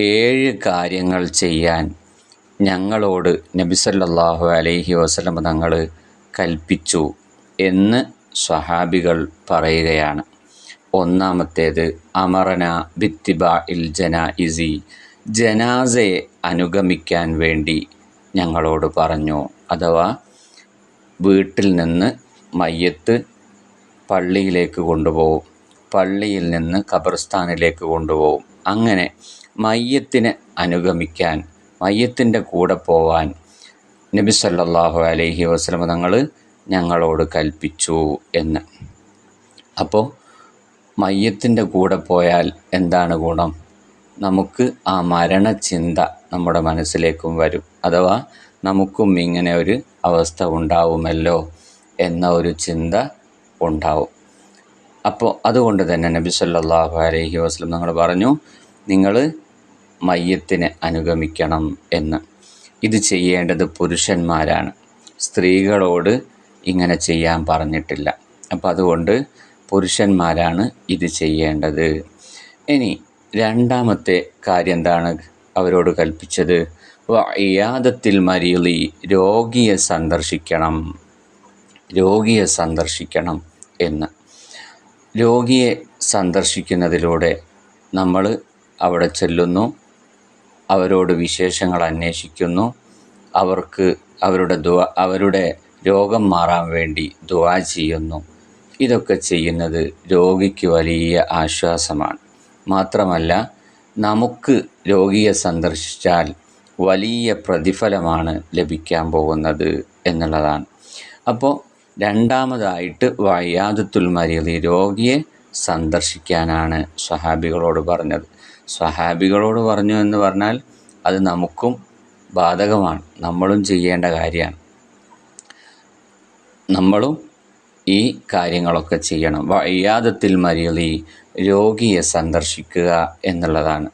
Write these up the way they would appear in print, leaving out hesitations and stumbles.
7 കാര്യങ്ങൾ ചെയ്യാൻ ഞങ്ങളോട് നബി സല്ലല്ലാഹു അലൈഹി വസല്ലം തങ്ങൾ കൽപ്പിച്ചു എന്ന് സ്വഹാബികൾ പറയുകയാണ്. ഒന്നാമത്തേത് അമറന ബിത്തിബാഇൽ ജനായിസി, ജനാസയെ അനുഗമിക്കാൻ വേണ്ടി ഞങ്ങളോട് പറഞ്ഞു. അഥവാ വീട്ടിൽ നിന്ന് മയ്യത്ത് പള്ളിയിലേക്ക് കൊണ്ടുപോകും, പള്ളിയിൽ നിന്ന് ഖബർസ്ഥാനിലേക്ക് കൊണ്ടുപോകും. അങ്ങനെ മയ്യത്തിനെ അനുഗമിക്കാൻ, മയ്യത്തിൻ്റെ കൂടെ പോവാൻ നബി സല്ലല്ലാഹു അലൈഹി വസല്ലം തങ്ങൾ ഞങ്ങളോട് കൽപ്പിച്ചു എന്ന്. അപ്പോൾ മയ്യത്തിൻ്റെ കൂടെ പോയാൽ എന്താണ് ഗുണം? നമുക്ക് ആ മരണചിന്ത നമ്മുടെ മനസ്സിലേക്കും വരും. അഥവാ നമുക്കും ഇങ്ങനെ ഒരു അവസ്ഥ ഉണ്ടാവുമല്ലോ എന്ന ഒരു ചിന്ത ഉണ്ടാവും. അപ്പോൾ അതുകൊണ്ട് തന്നെ നബി സല്ലല്ലാഹു അലൈഹി വസല്ലം തങ്ങൾ പറഞ്ഞു, നിങ്ങൾ മയ്യത്തിനെ അനുഗമിക്കണം എന്ന്. ഇത് ചെയ്യേണ്ടത് പുരുഷന്മാരാണ്, സ്ത്രീകളോട് ഇങ്ങനെ ചെയ്യാൻ പറഞ്ഞിട്ടില്ല. അപ്പോൾ അതുകൊണ്ട് പുരുഷന്മാരാണ് ഇത് ചെയ്യേണ്ടത്. ഇനി രണ്ടാമത്തെ കാര്യം എന്താണ് അവരോട് കൽപ്പിച്ചത്? ഇയാദത്തിൽ മരീളി, രോഗിയെ സന്ദർശിക്കണം എന്ന്. രോഗിയെ സന്ദർശിക്കുന്നതിലൂടെ നമ്മൾ അവിടെ ചെല്ലുന്നു, അവരോട് വിശേഷങ്ങൾ അന്വേഷിക്കുന്നു, അവർക്ക് അവരുടെ രോഗം മാറാൻ വേണ്ടി ദുആ ചെയ്യുന്നു. ഇതൊക്കെ ചെയ്യുന്നത് രോഗിക്ക് വലിയ ആശ്വാസമാണ്. മാത്രമല്ല നമുക്ക് രോഗിയെ സന്ദർശിച്ചാൽ വലിയ പ്രതിഫലമാണ് ലഭിക്കാൻ പോകുന്നത് എന്നുള്ളതാണ്. അപ്പോൾ രണ്ടാമതായിട്ട് വഇയാദത്തുൽ മരീദി, രോഗിയെ സന്ദർശിക്കാനാണ് സ്വഹാബികളോട് പറഞ്ഞത്. സ്വഹാബികളോട് പറഞ്ഞു എന്ന് പറഞ്ഞാൽ അത് നമുക്കും ബാധകമാണ്, നമ്മളും ചെയ്യേണ്ട കാര്യമാണ്. നമ്മളും ഈ കാര്യങ്ങളൊക്കെ ചെയ്യണം. വഇയാദത്തിൽ മരീദി, രോഗിയെ സന്ദർശിക്കുക എന്നുള്ളതാണ്.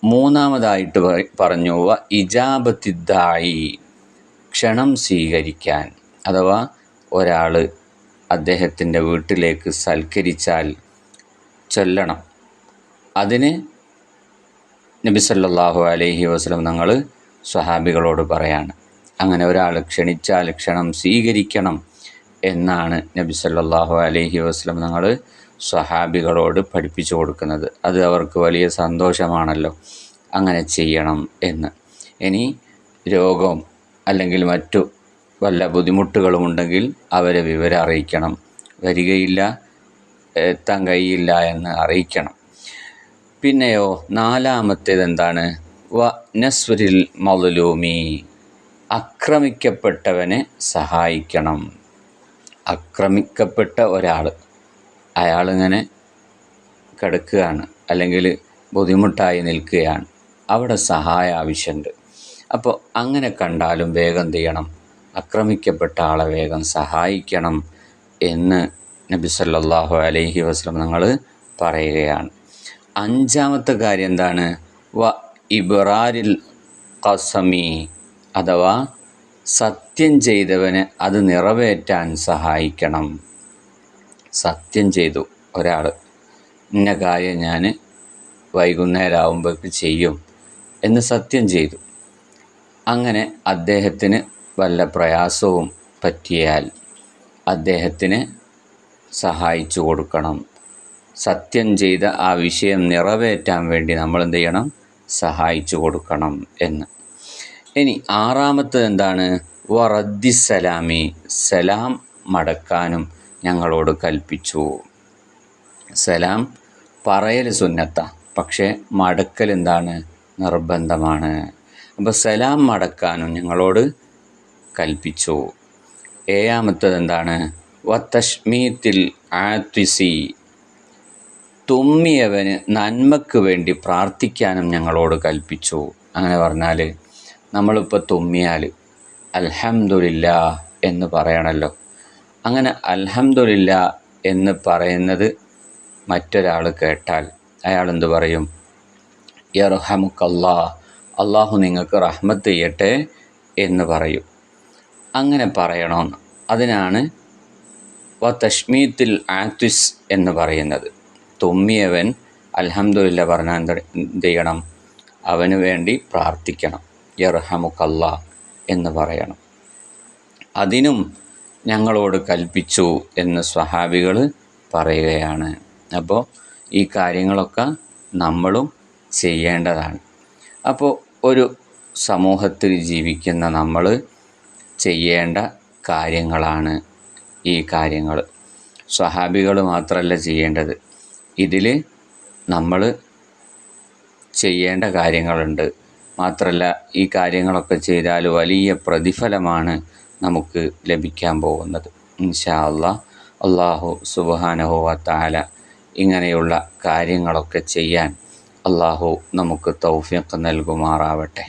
മൂന്നാമതായിട്ട് പറഞ്ഞു ഇജാബത്തിദ്ദായി, ക്ഷണം സ്വീകരിക്കാൻ. അഥവാ ഒരാൾ അദ്ദേഹത്തിൻ്റെ വീട്ടിലേക്ക് സൽക്കരിച്ചാൽ ചൊല്ലണം. അതിന് നബി സല്ലല്ലാഹു അലൈഹി വസല്ലം തങ്ങൾ സ്വഹാബികളോട് പറയാണ്. അങ്ങനെ ഒരാൾ ക്ഷണിച്ചാൽ ക്ഷണം സ്വീകരിക്കണം എന്നാണ് നബി സല്ലല്ലാഹു അലൈഹി വസല്ലം തങ്ങൾ സ്വഹാബികളോട് പഠിപ്പിച്ചു കൊടുക്കുന്നത്. അത് അവർക്ക് വലിയ സന്തോഷമാണല്ലോ, അങ്ങനെ ചെയ്യണം എന്ന്. ഇനി രോഗം അല്ലെങ്കിൽ മറ്റു വല്ല ബുദ്ധിമുട്ടുകളുമുണ്ടെങ്കിൽ അവരെ വിവരം അറിയിക്കണം. വരികയില്ല, എത്താൻ കഴിയില്ല എന്ന് അറിയിക്കണം. പിന്നെയോ നാലാമത്തേത് എന്താണ്? നസ്രിൽ മദ്ലൂമി, ആക്രമിക്കപ്പെട്ടവനെ സഹായിക്കണം. ആക്രമിക്കപ്പെട്ട ഒരാൾ, അയാളിങ്ങനെ കിടക്കുകയാണ് അല്ലെങ്കിൽ ബുദ്ധിമുട്ടായി നിൽക്കുകയാണ്, അവിടെ സഹായം ആവശ്യമുണ്ട്. അപ്പോൾ അങ്ങനെ കണ്ടാലും വേഗം ചെയ്യണം, ആക്രമിക്കപ്പെട്ട ആളെ വേഗം സഹായിക്കണം എന്ന് നബി സല്ലല്ലാഹു അലൈഹി വസല്ലം തങ്ങൾ പറയുകയാണ്. അഞ്ചാമത്തെ കാര്യം എന്താണ്? ഇബ്റാരിൽ ഖസമി, അഥവാ സത്യം ചെയ്തവനെ അത് നിറവേറ്റാൻ സഹായിക്കണം. സത്യം ചെയ്തു ഒരാൾ, ഇന്ന കാര്യം ഞാൻ വൈകുന്നേരം ആകുമ്പോഴേക്ക് ചെയ്യും എന്ന് സത്യം ചെയ്തു. അങ്ങനെ അദ്ദേഹത്തിന് വല്ല പ്രയാസവും പറ്റിയാൽ അദ്ദേഹത്തിന് സഹായിച്ചു കൊടുക്കണം. സത്യം ചെയ്ത ആ വിഷയം നിറവേറ്റാൻ വേണ്ടി നമ്മൾ എന്ത് ചെയ്യണം? സഹായിച്ചു കൊടുക്കണം എന്ന്. ഇനി ആറാമത്തത് എന്താണ്? റദ്ദിസ്സലാമി, സലാം മടക്കാനും ഞങ്ങളോട് കൽപ്പിച്ചു. സലാം പറയൽ സുന്നത്താ, പക്ഷേ മടക്കൽ എന്താണ്? നിർബന്ധമാണ്. അപ്പോൾ സലാം മടക്കാനും ഞങ്ങളോട് കൽപ്പിച്ചു. ഏഴാമത്തത് എന്താണ്? തശ്മീത്തിൽ ആത്വിസി, തുമ്മിയവന് നന്മക്ക് വേണ്ടി പ്രാർത്ഥിക്കാനും ഞങ്ങളോട് കൽപ്പിച്ചു. അങ്ങനെ പറഞ്ഞാൽ നമ്മളിപ്പോൾ തുമ്മിയാൽ അൽഹംദുലില്ലാ എന്ന് പറയണമല്ലോ. അങ്ങനെ അൽഹംദുലില്ലാ എന്ന് പറയുന്നത് മറ്റൊരാൾ കേട്ടാൽ അയാൾ എന്ത് പറയും? യർഹമുക്കല്ലാ, അള്ളാഹു നിങ്ങൾക്ക് റഹ്മത്ത് ചെയ്യട്ടെ എന്ന് പറയും. അങ്ങനെ പറയണമെന്ന്. അതിനാണ് തശ്മീത്തിൽ ആത്വിസ് എന്ന് പറയുന്നത്. തുമ്മിയവൻ അൽഹംദുലില്ലാ പറഞ്ഞാൽ എന്ത് ചെയ്യണം? അവന് വേണ്ടി പ്രാർത്ഥിക്കണം. യർഹമുക്കല്ലാ എന്ന് പറയണം. അതിനും ഞങ്ങളോട് കൽപ്പിച്ചു എന്ന് സ്വഹാബികൾ പറയുകയാണ്. അപ്പോൾ ഈ കാര്യങ്ങളൊക്കെ നമ്മളും ചെയ്യേണ്ടതാണ്. അപ്പോൾ ഒരു സമൂഹത്തിൽ ജീവിക്കുന്ന നമ്മൾ ചെയ്യേണ്ട കാര്യങ്ങളാണ് ഈ കാര്യങ്ങൾ. സ്വഹാബികൾ മാത്രമല്ല ചെയ്യേണ്ടത്, ഇതിൽ നമ്മൾ ചെയ്യേണ്ട കാര്യങ്ങളുണ്ട്. മാത്രമല്ല ഈ കാര്യങ്ങളൊക്കെ ചെയ്താൽ വലിയ പ്രതിഫലമാണ് നമുക്ക് ലഭിക്കാൻ പോകുന്നത്. ഇൻഷാ അല്ലാഹ്. അല്ലാഹു സുബ്ഹാനഹു വ തആല ഇങ്ങനെയുള്ള കാര്യങ്ങളൊക്കെ ചെയ്യാൻ അല്ലാഹു നമുക്ക് തൗഫീഖ് നൽകുമാറാവട്ടെ.